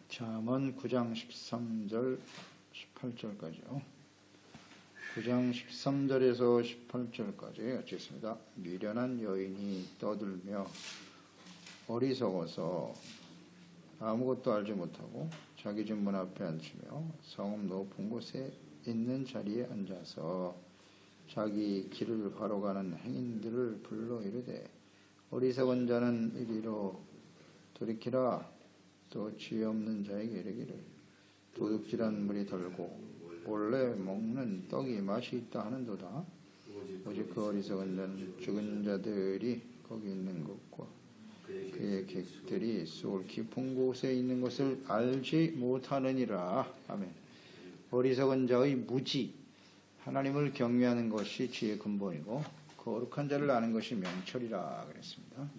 잠언 9장 13절 18절까지요. 9장 13절에서 18절까지 읽겠습니다. 미련한 여인이 떠들며 어리석어서 아무것도 알지 못하고 자기 집 문 앞에 앉으며 성 높은 곳에 있는 자리에 앉아서 자기 길을 바로가는 행인들을 불러 이르되 어리석은 자는 이리로 돌이키라. 또 지혜 없는 자에게 이르기를 도둑질한 물이 덜고 원래 먹는 떡이 맛이 있다 하는도다. 오직 그 어리석은 자는 죽은 자들이 거기 있는 것과 그의 객들이 수월 깊은 곳에 있는 것을 알지 못하느니라. 아멘. 어리석은 자의 무지, 하나님을 경외하는 것이 지혜의 근본이고 거룩한 자를 아는 것이 명철이라 그랬습니다.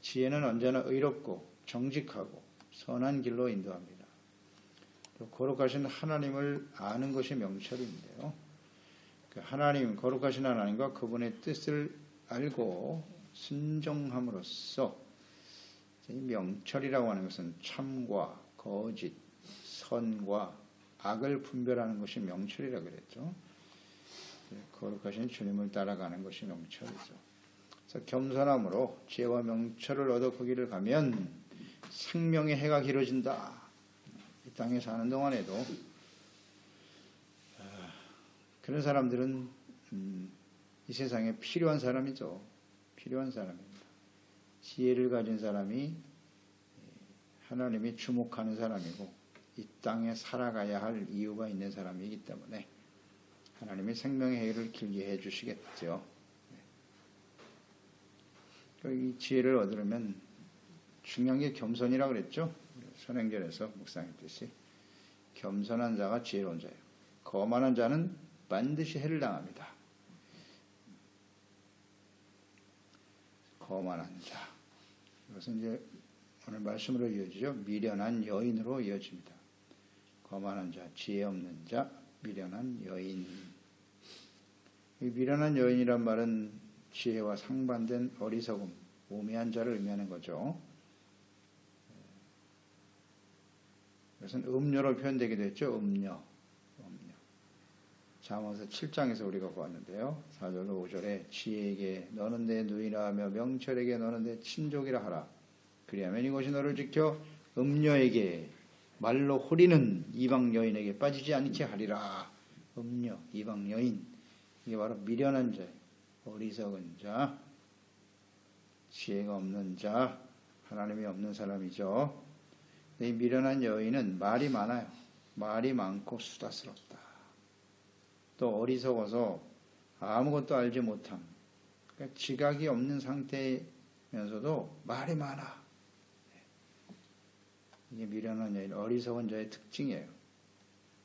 지혜는 언제나 의롭고 정직하고 선한 길로 인도합니다. 또 거룩하신 하나님을 아는 것이 명철인데요. 하나님, 거룩하신 하나님과 그분의 뜻을 알고 순종함으로써 이 명철이라고 하는 것은 참과 거짓, 선과 악을 분별하는 것이 명철이라고 그랬죠. 거룩하신 주님을 따라가는 것이 명철이죠. 그래서 겸손함으로 지혜와 명철을 얻어 그 길을 가면 생명의 해가 길어진다. 이 땅에 사는 동안에도 그런 사람들은 이 세상에 필요한 사람이죠. 필요한 사람입니다. 지혜를 가진 사람이 하나님이 주목하는 사람이고 이 땅에 살아가야 할 이유가 있는 사람이기 때문에 하나님이 생명의 해를 길게 해주시겠죠. 이 지혜를 얻으려면 중요한 게 겸손이라고 그랬죠. 선행전에서 묵상했듯이 겸손한 자가 지혜로운 자예요. 거만한 자는 반드시 해를 당합니다. 거만한 자. 이것은 이제 오늘 말씀으로 이어지죠. 미련한 여인으로 이어집니다. 거만한 자, 지혜 없는 자, 미련한 여인. 이 미련한 여인이란 말은 지혜와 상반된 어리석음, 우매한 자를 의미하는 거죠. 이것은 음료로 표현되기도 했죠. 음료. 잠언서 7장에서 우리가 보았는데요. 4절로 5절에 지혜에게 너는 내 누이라 하며 명철에게 너는 내 친족이라 하라. 그리하면 이것이 너를 지켜 음료에게 말로 호리는 이방 여인에게 빠지지 않게 하리라. 음료, 이방 여인. 이게 바로 미련한 자, 어리석은 자, 지혜가 없는 자, 하나님이 없는 사람이죠. 이 미련한 여인은 말이 많아요. 말이 많고 수다스럽다. 또 어리석어서 아무것도 알지 못함. 그러니까 지각이 없는 상태면서도 말이 많아. 이게 미련한 여인, 어리석은 자의 특징이에요.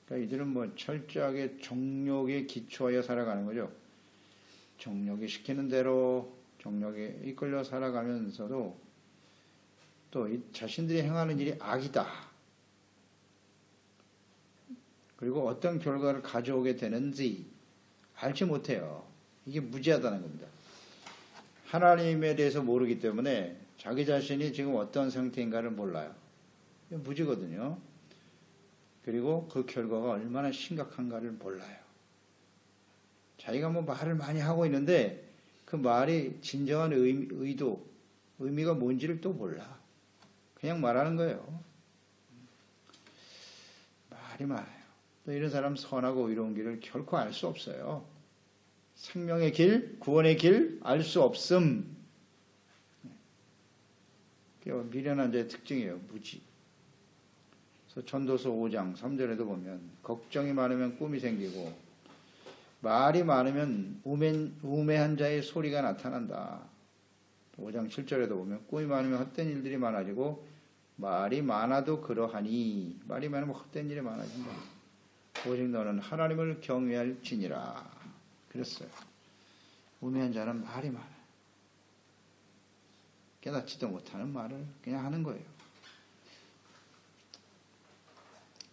그러니까 이들은 뭐 철저하게 정욕에 기초하여 살아가는 거죠. 정욕이 시키는 대로 정욕에 이끌려 살아가면서도 또 자신들이 행하는 일이 악이다. 그리고 어떤 결과를 가져오게 되는지 알지 못해요. 이게 무지하다는 겁니다. 하나님에 대해서 모르기 때문에 자기 자신이 지금 어떤 상태인가를 몰라요. 무지거든요. 그리고 그 결과가 얼마나 심각한가를 몰라요. 자기가 뭐 말을 많이 하고 있는데 그 말이 진정한 의도, 의미가 뭔지를 또 몰라. 그냥 말하는 거예요. 말이 많아요. 또 이런 사람 선하고 의로운 길을 결코 알 수 없어요. 생명의 길, 구원의 길 알 수 없음. 미련한 자의 특징이에요. 무지. 그래서 전도서 5장 3절에도 보면 걱정이 많으면 꿈이 생기고 말이 많으면 우매한 자의 소리가 나타난다. 5장 7절에도 보면 꿈이 많으면 헛된 일들이 많아지고 말이 많아도 그러하니 말이 많으면 헛된 일이 많아진다. 오직 너는 하나님을 경외할지니라. 그랬어요. 우매한 자는 말이 많아요. 깨닫지도 못하는 말을 그냥 하는 거예요.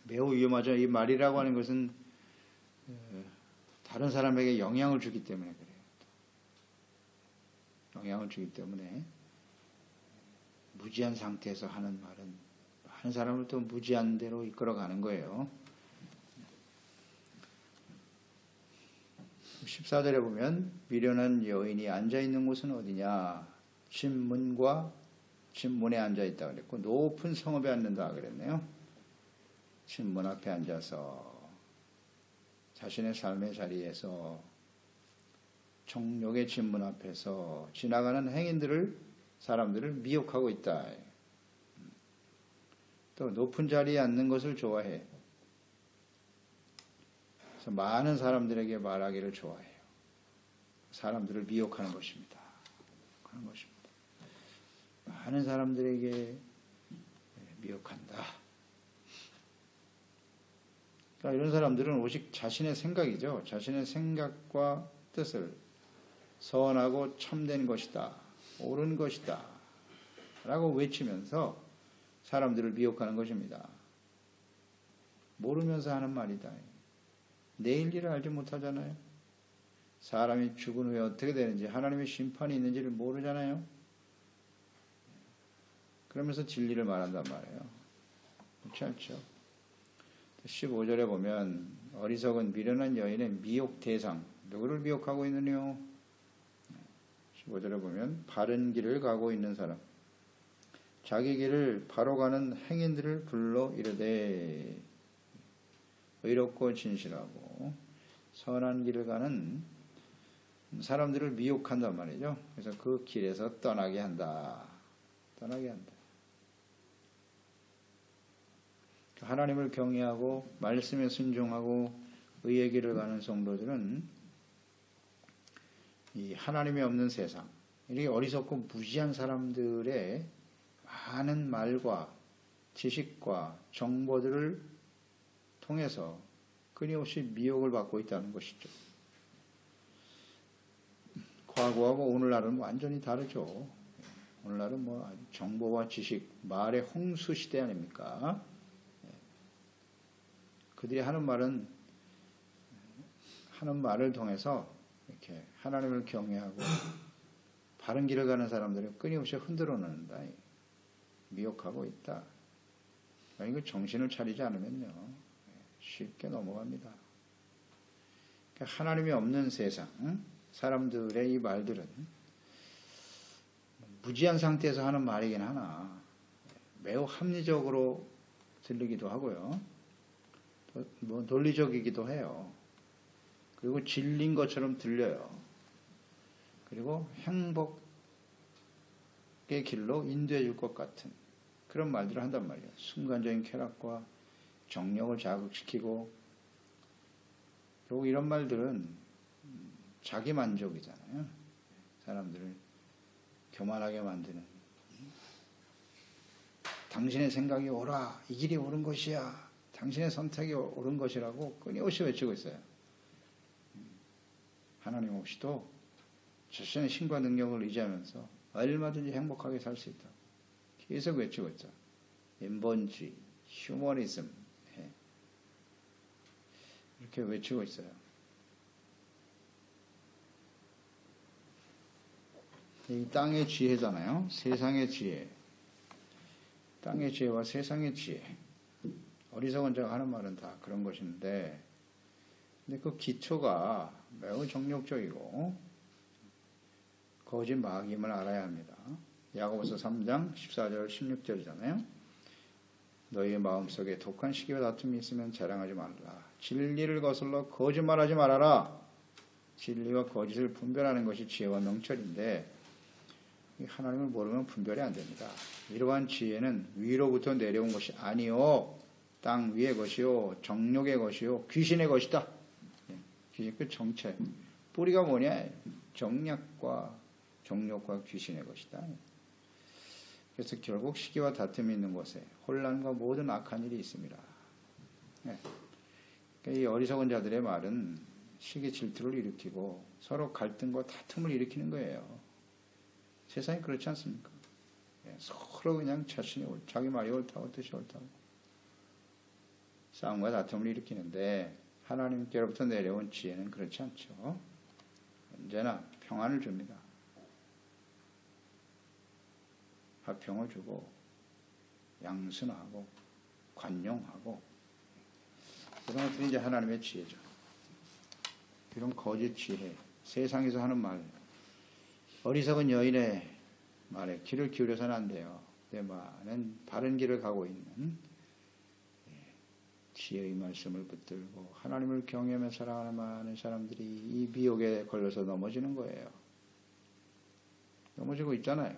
매우 위험하죠. 이 말이라고 하는 것은 다른 사람에게 영향을 주기 때문에 그래요. 영향을 주기 때문에 무지한 상태에서 하는 말은 많은 사람을 또 무지한 대로 이끌어가는 거예요. 14절에 보면 미련한 여인이 앉아있는 곳은 어디냐? 집문에 앉아있다 그랬고 높은 성읍에 앉는다 그랬네요. 집문 앞에 앉아서 자신의 삶의 자리에서 정욕의 집문 앞에서 지나가는 행인들을 사람들을 미혹하고 있다. 또 높은 자리에 앉는 것을 좋아해. 그래서 많은 사람들에게 말하기를 좋아해요. 사람들을 미혹하는 것입니다. 하는 것입니다. 많은 사람들에게 미혹한다. 그러니까 이런 사람들은 오직 자신의 생각이죠. 자신의 생각과 뜻을 선하고 참된 것이다. 옳은 것이다. 라고 외치면서 사람들을 미혹하는 것입니다. 모르면서 하는 말이다. 내일 일을 알지 못하잖아요. 사람이 죽은 후에 어떻게 되는지 하나님의 심판이 있는지를 모르잖아요. 그러면서 진리를 말한단 말이에요. 그렇지 않죠? 15절에 보면 어리석은 미련한 여인의 미혹 대상 누구를 미혹하고 있느냐? 15절에 보면 바른 길을 가고 있는 사람 자기 길을 바로 가는 행인들을 불러 이르되 의롭고 진실하고 선한 길을 가는 사람들을 미혹한단 말이죠. 그래서 그 길에서 떠나게 한다. 떠나게 한다. 하나님을 경외하고 말씀에 순종하고 의의 길을 가는 성도들은 이 하나님이 없는 세상, 이렇게 어리석고 무지한 사람들의 많은 말과 지식과 정보들을 통해서 끊임없이 미혹을 받고 있다는 것이죠. 과거하고 오늘날은 완전히 다르죠. 오늘날은 정보와 지식, 말의 홍수 시대 아닙니까? 그들이 하는 말을 통해서 이렇게 하나님을 경외하고 바른 길을 가는 사람들을 끊임없이 흔들어 놓는다. 미혹하고 있다. 이거 정신을 차리지 않으면요. 쉽게 넘어갑니다. 그러니까 하나님이 없는 세상, 사람들의 이 말들은 무지한 상태에서 하는 말이긴 하나 매우 합리적으로 들리기도 하고요. 논리적이기도 해요. 그리고 진리인 것처럼 들려요. 그리고 행복의 길로 인도해 줄 것 같은 그런 말들을 한단 말이에요. 순간적인 쾌락과 정력을 자극시키고 결국 이런 말들은 자기 만족이잖아요. 사람들을 교만하게 만드는 당신의 생각이 옳아. 이 길이 옳은 것이야. 당신의 선택이 옳은 것이라고 끊임없이 외치고 있어요. 하나님 없이도 자신의 힘과 능력을 의지하면서 얼마든지 행복하게 살 수 있다. 계속 외치고 있죠. 인본주의, 휴머니즘 이렇게 외치고 있어요. 이 땅의 지혜잖아요. 세상의 지혜. 땅의 지혜와 세상의 지혜. 어리석은 자가 하는 말은 다 그런 것인데 근데 그 기초가 매우 정욕적이고 거짓 마귀임을 알아야 합니다. 야고보서 3장 14절 16절이잖아요. 너희의 마음속에 독한 시기와 다툼이 있으면 자랑하지 말라. 진리를 거슬러 거짓말하지 말아라. 진리와 거짓을 분별하는 것이 지혜와 명철인데 하나님을 모르면 분별이 안 됩니다. 이러한 지혜는 위로부터 내려온 것이 아니요 땅 위의 것이요 정욕의 것이요 귀신의 것이다. 귀신 그 정체 뿌리가 뭐냐? 정략과 정욕과 귀신의 것이다. 그래서 결국 시기와 다툼이 있는 곳에 혼란과 모든 악한 일이 있습니다. 이 어리석은 자들의 말은 시기 질투를 일으키고 서로 갈등과 다툼을 일으키는 거예요. 세상이 그렇지 않습니까? 서로 그냥 자기 말이 옳다고 뜻이 옳다고 싸움과 다툼을 일으키는데 하나님께로부터 내려온 지혜는 그렇지 않죠. 언제나 평안을 줍니다. 화평을 주고 양순하고 관용하고 이런 것들이 이제 하나님의 지혜죠. 이런 거짓 지혜, 세상에서 하는 말, 어리석은 여인의 말에 귀를 기울여서는 안 돼요. 내 말은 바른 길을 가고 있는 지혜의 말씀을 붙들고 하나님을 경외하며 살아가는 많은 사람들이 이 미혹에 걸려서 넘어지는 거예요. 넘어지고 있잖아요.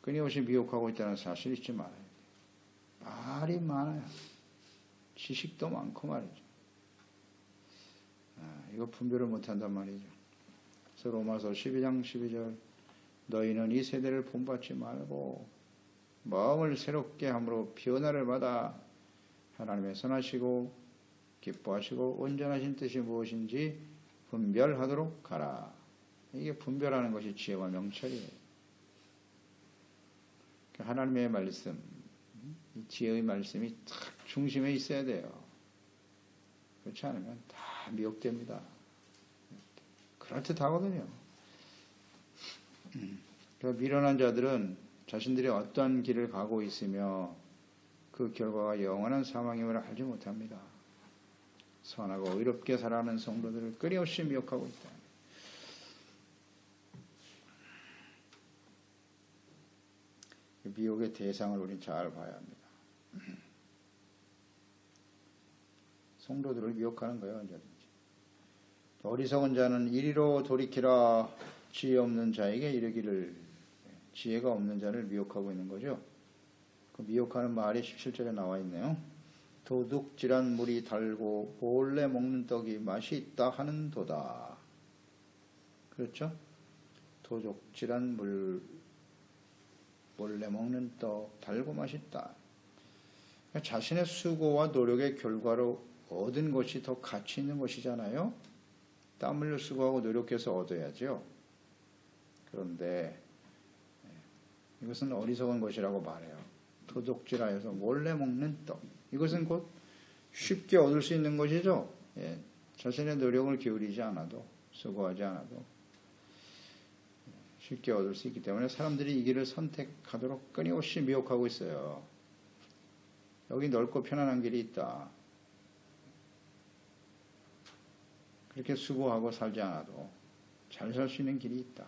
끊임없이 미혹하고 있다는 사실 잊지 말아야 돼요. 말이 많아요. 지식도 많고 말이죠. 이거 분별을 못한단 말이죠. 그래서 로마서 12장 12절 너희는 이 세대를 본받지 말고 마음을 새롭게 함으로 변화를 받아 하나님의 선하시고 기뻐하시고 온전하신 뜻이 무엇인지 분별하도록 가라. 이게 분별하는 것이 지혜와 명철이에요. 하나님의 말씀, 이 지혜의 말씀이 딱 중심에 있어야 돼요. 그렇지 않으면 다 미혹됩니다. 그럴듯하거든요. 미련한 자들은 자신들이 어떤 길을 가고 있으며 그 결과가 영원한 사망임을 알지 못합니다. 선하고 의롭게 살아가는 성도들을 끊임없이 미혹하고 있다. 미혹의 대상을 우리는 잘 봐야 합니다. 성도들을 미혹하는 거예요. 언제든지. 어리석은 자는 이리로 돌이키라. 지혜 없는 자에게 이르기를. 지혜가 없는 자를 미혹하고 있는 거죠. 그 미혹하는 말이 17절에 나와 있네요. 도둑질한 물이 달고 몰래 먹는 떡이 맛이 있다 하는 도다. 그렇죠? 도둑질한 물 몰래 먹는 떡 달고 맛있다. 자신의 수고와 노력의 결과로 얻은 것이 더 가치 있는 것이잖아요. 땀 흘려 수고하고 노력해서 얻어야죠. 그런데 이것은 어리석은 것이라고 말해요. 도둑질하여서 몰래 먹는 떡. 이것은 곧 쉽게 얻을 수 있는 것이죠. 자신의 노력을 기울이지 않아도, 수고하지 않아도 쉽게 얻을 수 있기 때문에 사람들이 이 길을 선택하도록 끊임없이 미혹하고 있어요. 여기 넓고 편안한 길이 있다. 그렇게 수고하고 살지 않아도 잘 살 수 있는 길이 있다.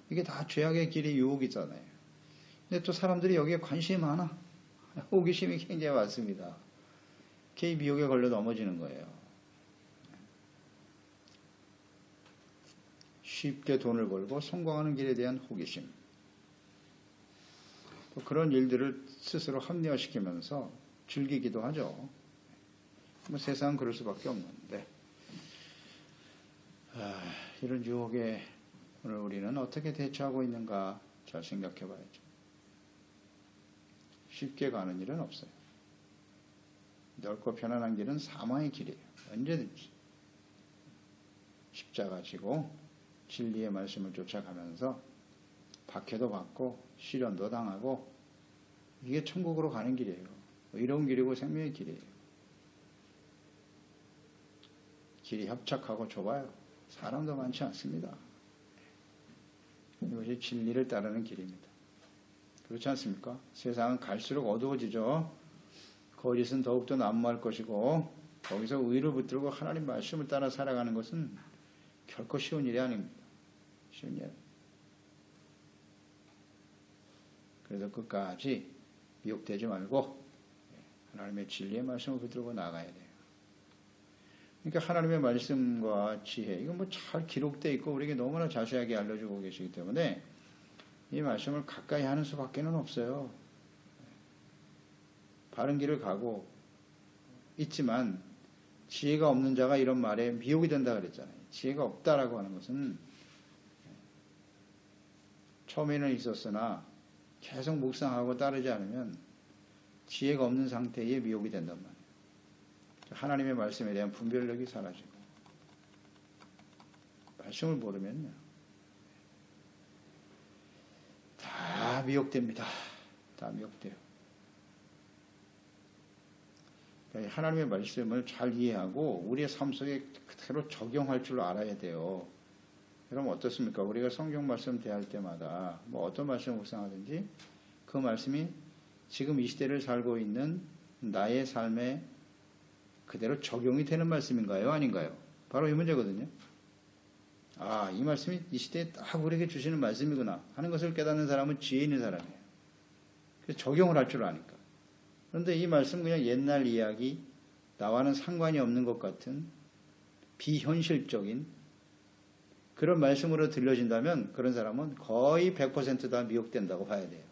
이게 다 죄악의 길이 유혹이잖아요. 근데 또 사람들이 여기에 관심이 많아. 호기심이 굉장히 많습니다. 그 미혹에 걸려 넘어지는 거예요. 쉽게 돈을 벌고 성공하는 길에 대한 호기심. 또 그런 일들을 스스로 합리화시키면서 즐기기도 하죠. 뭐 세상은 그럴 수밖에 없는데 이런 유혹에 오늘 우리는 어떻게 대처하고 있는가 잘 생각해 봐야죠. 쉽게 가는 일은 없어요. 넓고 편안한 길은 사망의 길이에요. 언제든지 십자가 지고 진리의 말씀을 쫓아가면서 박해도 받고 시련도 당하고 이게 천국으로 가는 길이에요. 의로운 길이고 생명의 길이에요. 길이 협착하고 좁아요. 사람도 많지 않습니다. 이것이 진리를 따르는 길입니다. 그렇지 않습니까? 세상은 갈수록 어두워지죠. 거짓은 더욱더 난무할 것이고 거기서 의를 붙들고 하나님 말씀을 따라 살아가는 것은 결코 쉬운 일이 아닙니다. 쉬운 일. 그래서 끝까지 미혹되지 말고 하나님의 진리의 말씀을 붙들고 나가야 돼요. 그러니까 하나님의 말씀과 지혜, 이건 뭐 잘 기록되어 있고 우리에게 너무나 자세하게 알려주고 계시기 때문에 이 말씀을 가까이 하는 수밖에는 없어요. 바른 길을 가고 있지만 지혜가 없는 자가 이런 말에 미혹이 된다 그랬잖아요. 지혜가 없다라고 하는 것은 처음에는 있었으나 계속 묵상하고 따르지 않으면 지혜가 없는 상태에 미혹이 된단 말이에요. 하나님의 말씀에 대한 분별력이 사라지고 말씀을 모르면요 다 미혹됩니다. 다 미혹돼요. 그러니까 하나님의 말씀을 잘 이해하고 우리의 삶 속에 그대로 적용할 줄 알아야 돼요. 여러분 어떻습니까? 우리가 성경 말씀 대할 때마다 뭐 어떤 말씀을 묵상하든지 그 말씀이 지금 이 시대를 살고 있는 나의 삶에 그대로 적용이 되는 말씀인가요? 아닌가요? 바로 이 문제거든요. 아, 이 말씀이 이 시대에 딱 우리에게 주시는 말씀이구나 하는 것을 깨닫는 사람은 지혜 있는 사람이에요. 그래서 적용을 할 줄 아니까. 그런데 이 말씀은 그냥 옛날 이야기, 나와는 상관이 없는 것 같은 비현실적인 그런 말씀으로 들려진다면 그런 사람은 거의 100%다 미혹된다고 봐야 돼요.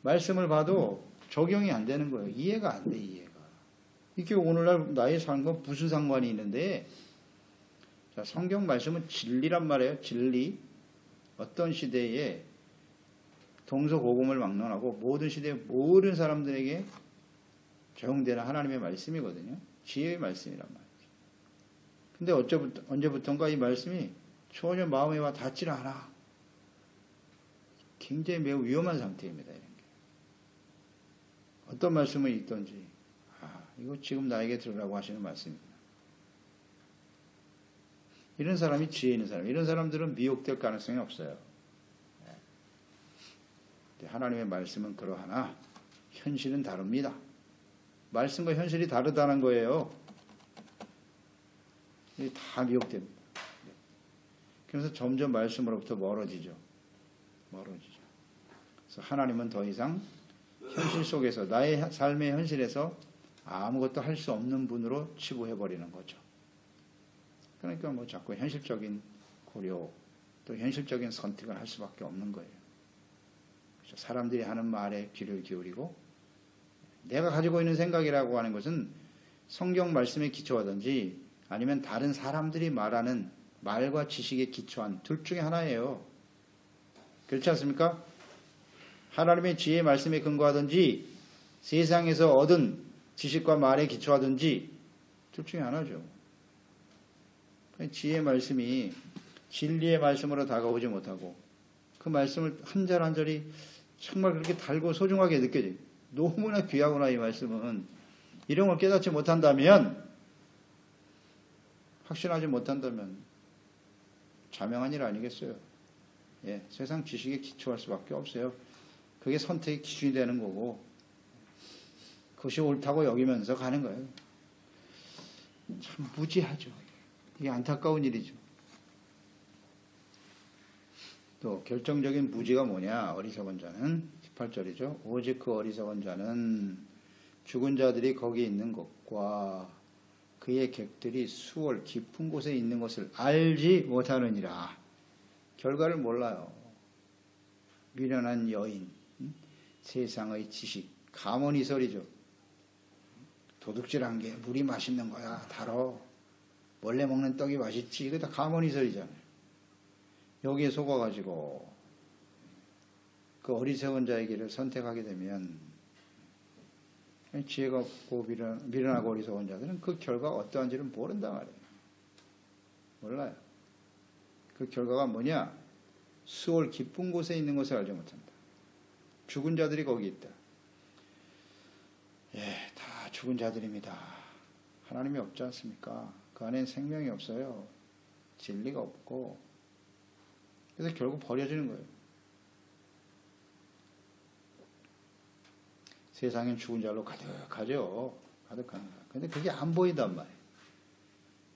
말씀을 봐도 적용이 안 되는 거예요. 이해가 안 돼, 이해가. 이게 오늘날 나의 삶과 무슨 상관이 있는데, 자, 성경 말씀은 진리란 말이에요. 진리. 어떤 시대에 동서고금을 막론하고 모든 시대의 모든 사람들에게 적용되는 하나님의 말씀이거든요. 지혜의 말씀이란 말이죠. 근데 언제부턴가 이 말씀이 전혀 마음에 와 닿질 않아. 굉장히 매우 위험한 상태입니다. 이런 게. 어떤 말씀을 읽든지, 이거 지금 나에게 들으라고 하시는 말씀입니다. 이런 사람이 지혜 있는 사람. 이런 사람들은 미혹될 가능성이 없어요. 하나님의 말씀은 그러하나 현실은 다릅니다. 말씀과 현실이 다르다는 거예요. 다 미혹됩니다. 그래서 점점 말씀으로부터 멀어지죠. 그래서 하나님은 더 이상 현실 속에서 나의 삶의 현실에서 아무것도 할 수 없는 분으로 치부해버리는 거죠. 그러니까 뭐 자꾸 현실적인 고려 또 현실적인 선택을 할 수밖에 없는 거예요. 그렇죠? 사람들이 하는 말에 귀를 기울이고 내가 가지고 있는 생각이라고 하는 것은 성경 말씀에 기초하든지 아니면 다른 사람들이 말하는 말과 지식에 기초한 둘 중에 하나예요. 그렇지 않습니까? 하나님의 지혜의 말씀에 근거하든지 세상에서 얻은 지식과 말에 기초하든지 둘 중에 하나죠. 지혜의 말씀이 진리의 말씀으로 다가오지 못하고 그 말씀을 한 절 한 절이 정말 그렇게 달고 소중하게 느껴져요. 너무나 귀하구나 이 말씀은. 이런 걸 깨닫지 못한다면 확신하지 못한다면 자명한 일 아니겠어요. 예, 세상 지식에 기초할 수밖에 없어요. 그게 선택의 기준이 되는 거고 그것이 옳다고 여기면서 가는 거예요. 참 무지하죠. 이게 안타까운 일이죠. 또 결정적인 무지가 뭐냐? 어리석은 자는 18절이죠. 오직 그 어리석은 자는 죽은 자들이 거기 있는 것과 그의 객들이 수월 깊은 곳에 있는 것을 알지 못하느니라. 결과를 몰라요. 미련한 여인, 세상의 지식, 가문이설이죠. 도둑질한 게 물이 맛있는 거야. 달어. 원래 먹는 떡이 맛있지. 이거 다 가문이설이잖아요. 여기에 속아가지고 그 어리석은 자의 길을 선택하게 되면 지혜가 없고 미련하고 어리석은 자들은 그 결과가 어떠한지를 모른단 말이에요. 몰라요. 그 결과가 뭐냐? 수월 깊은 곳에 있는 것을 알지 못한다. 죽은 자들이 거기 있다. 예, 다 죽은 자들입니다. 하나님이 없지 않습니까? 그 안엔 생명이 없어요. 진리가 없고 그래서 결국 버려지는 거예요. 세상엔 죽은 자로 가득하죠. 가득한 거예요. 근데 그게 안 보인단 말이에요.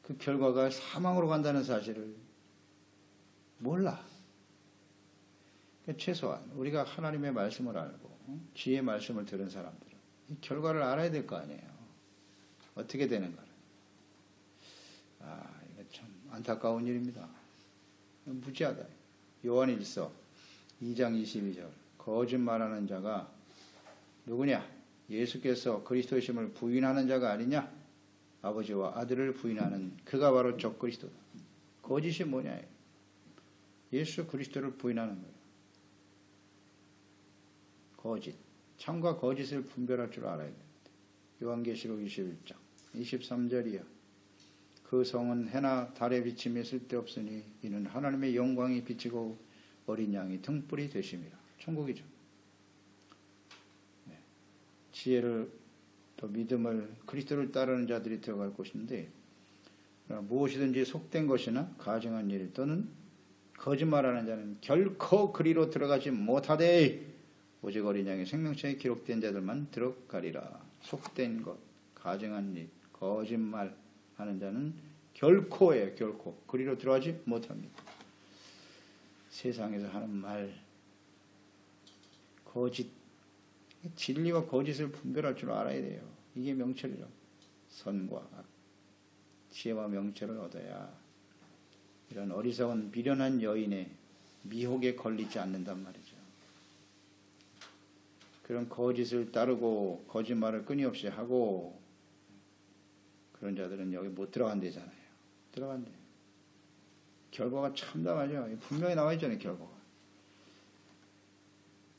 그 결과가 사망으로 간다는 사실을 몰라. 최소한 우리가 하나님의 말씀을 알고 지혜의 말씀을 들은 사람들은 이 결과를 알아야 될 거 아니에요. 어떻게 되는가를. 이거 참 안타까운 일입니다. 무지하다. 요한일서 2장 22절 거짓말하는 자가 누구냐? 예수께서 그리스도이심을 부인하는 자가 아니냐? 아버지와 아들을 부인하는 그가 바로 적그리스도다. 거짓이 뭐냐? 예수 그리스도를 부인하는 거예요. 거짓. 참과 거짓을 분별할 줄 알아야 됩니다. 요한계시록 21장 23절이요. 그 성은 해나 달의 비침이 쓸데없으니 이는 하나님의 영광이 비치고 어린 양이 등불이 되심이라. 천국이죠. 네. 지혜를 또 믿음을 그리스도를 따르는 자들이 들어갈 곳인데 무엇이든지 속된 것이나 가증한 일 또는 거짓말하는 자는 결코 그리로 들어가지 못하되 오직 어린 양의 생명책에 기록된 자들만 들어가리라. 속된 것, 가증한 일, 거짓말하는 자는 결코예요. 결코 그리로 들어가지 못합니다. 세상에서 하는 말, 거짓, 진리와 거짓을 분별할 줄 알아야 돼요. 이게 명철이라고. 선과 악, 지혜와 명철을 얻어야 이런 어리석은 미련한 여인의 미혹에 걸리지 않는단 말이죠. 그런 거짓을 따르고 거짓말을 끊임없이 하고 그런 자들은 여기 못 들어간대잖아요. 들어간대. 결과가 참담하죠. 분명히 나와 있잖아요. 결과가.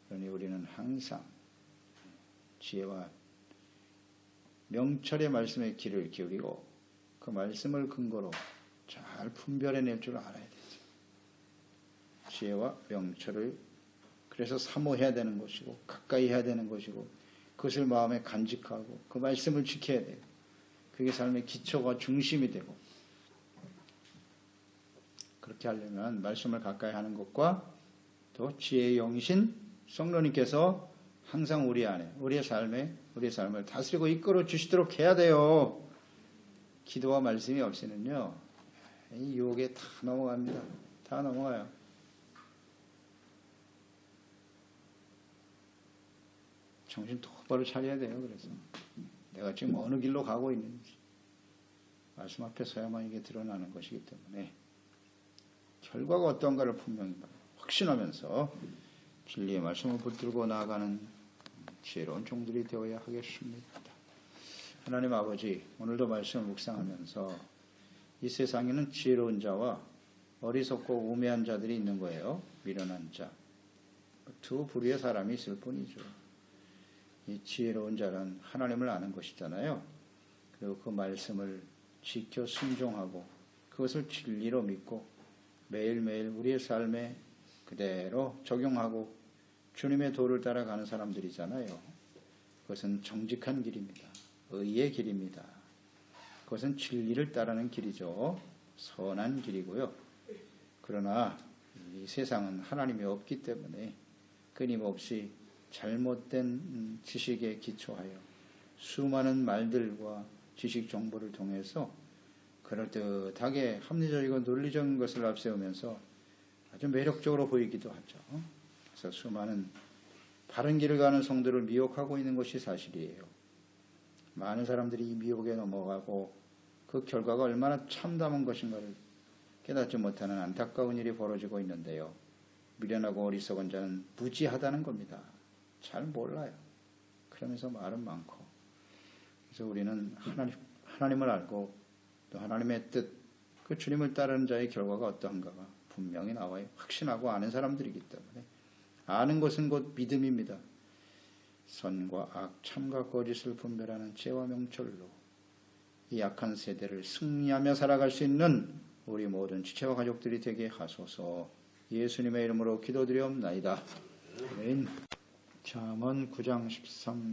그러니 우리는 항상 지혜와 명철의 말씀에 귀를 기울이고 그 말씀을 근거로 잘 분별해낼 줄 알아야 되죠. 지혜와 명철을 그래서 사모해야 되는 것이고 가까이 해야 되는 것이고 그것을 마음에 간직하고 그 말씀을 지켜야 돼요. 그게 삶의 기초가 중심이 되고 그렇게 하려면 말씀을 가까이 하는 것과 또 지혜의 영이신 성령님께서 항상 우리 안에 우리의 삶을 다스리고 이끌어 주시도록 해야 돼요. 기도와 말씀이 없이는요. 이 유혹에 다 넘어갑니다. 다 넘어가요. 정신 똑바로 차려야 돼요. 그래서 내가 지금 어느 길로 가고 있는지 말씀 앞에 서야만 이게 드러나는 것이기 때문에 결과가 어떤가를 분명히 확신하면서 진리의 말씀을 붙들고 나아가는 지혜로운 종들이 되어야 하겠습니다. 하나님 아버지, 오늘도 말씀을 묵상하면서 이 세상에는 지혜로운 자와 어리석고 우매한 자들이 있는 거예요. 미련한 자. 두 부류의 사람이 있을 뿐이죠. 이 지혜로운 자는 하나님을 아는 것이잖아요. 그리고 그 말씀을 지켜 순종하고 그것을 진리로 믿고 매일매일 우리의 삶에 그대로 적용하고 주님의 도를 따라가는 사람들이잖아요. 그것은 정직한 길입니다. 의의 길입니다. 그것은 진리를 따르는 길이죠. 선한 길이고요. 그러나 이 세상은 하나님이 없기 때문에 끊임없이 잘못된 지식에 기초하여 수많은 말들과 지식 정보를 통해서 그럴듯하게 합리적이고 논리적인 것을 앞세우면서 아주 매력적으로 보이기도 하죠. 그래서 수많은 바른 길을 가는 성도를 미혹하고 있는 것이 사실이에요. 많은 사람들이 이 미혹에 넘어가고 그 결과가 얼마나 참담한 것인가를 깨닫지 못하는 안타까운 일이 벌어지고 있는데요. 미련하고 어리석은 자는 무지하다는 겁니다. 잘 몰라요. 그러면서 말은 많고. 그래서 우리는 하나님을 알고 또 하나님의 뜻, 그 주님을 따르는 자의 결과가 어떠한가가 분명히 나와요. 확신하고 아는 사람들이기 때문에. 아는 것은 곧 믿음입니다. 선과 악, 참과 거짓을 분별하는 지혜와 명철로 이 약한 세대를 승리하며 살아갈 수 있는 우리 모든 지체와 가족들이 되게 하소서. 예수님의 이름으로 기도드리옵나이다. 아멘. 잠언 9장 13